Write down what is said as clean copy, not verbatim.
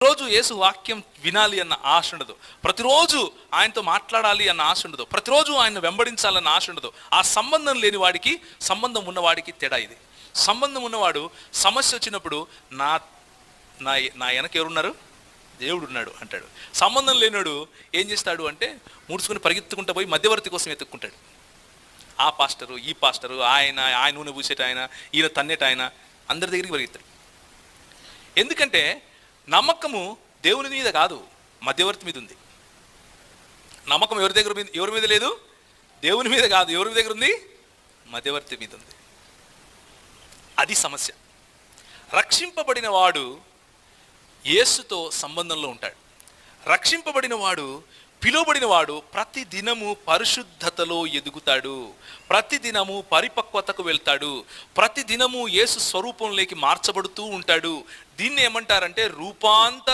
రోజు యేసు వాక్యం వినాలి అన్న ఆశ ఉండదు, ప్రతిరోజు ఆయనతో మాట్లాడాలి అన్న ఆశ ఉండదు, ప్రతిరోజు ఆయన వెంబడించాలన్న ఆశ ఉండదు. ఆ సంబంధం లేని వాడికి సంబంధం ఉన్నవాడికి తేడా ఇది. సంబంధం ఉన్నవాడు సమస్య వచ్చినప్పుడు నా నా నా వెనక ఎవరున్నారు, దేవుడు ఉన్నాడు అంటాడు. సంబంధం లేనివాడు ఏం చేస్తాడు అంటే ముడుచుకుని పరిగెత్తుకుంటూ పోయి మధ్యవర్తి కోసం ఎత్తుక్కుంటాడు. ఆ పాస్టరు, ఈ పాస్టరు, ఆయన నూనె పూసేట ఆయన, ఈయన తన్నేట ఆయన, అందరి దగ్గరికి పరిగెత్తాడు. ఎందుకంటే నమ్మకము దేవుని మీద కాదు, మధ్యవర్తి మీద ఉంది. నమ్మకం ఎవరి మీద లేదు, దేవుని మీద కాదు, ఎవరి దగ్గర ఉంది, మధ్యవర్తి మీద ఉంది. అది సమస్య. రక్షింపబడిన వాడు యేసుతో సంబంధంలో ఉంటాడు. రక్షింపబడిన వాడు, పిలువబడిన వాడు ప్రతి దినము పరిశుద్ధతలో ఎదుగుతాడు, ప్రతి దినము పరిపక్వతకు వెళ్తాడు, ప్రతి దినము యేసు స్వరూపంలోకి మార్చబడుతూ ఉంటాడు. దీన్ని ఏమంటారంటే రూపాంతర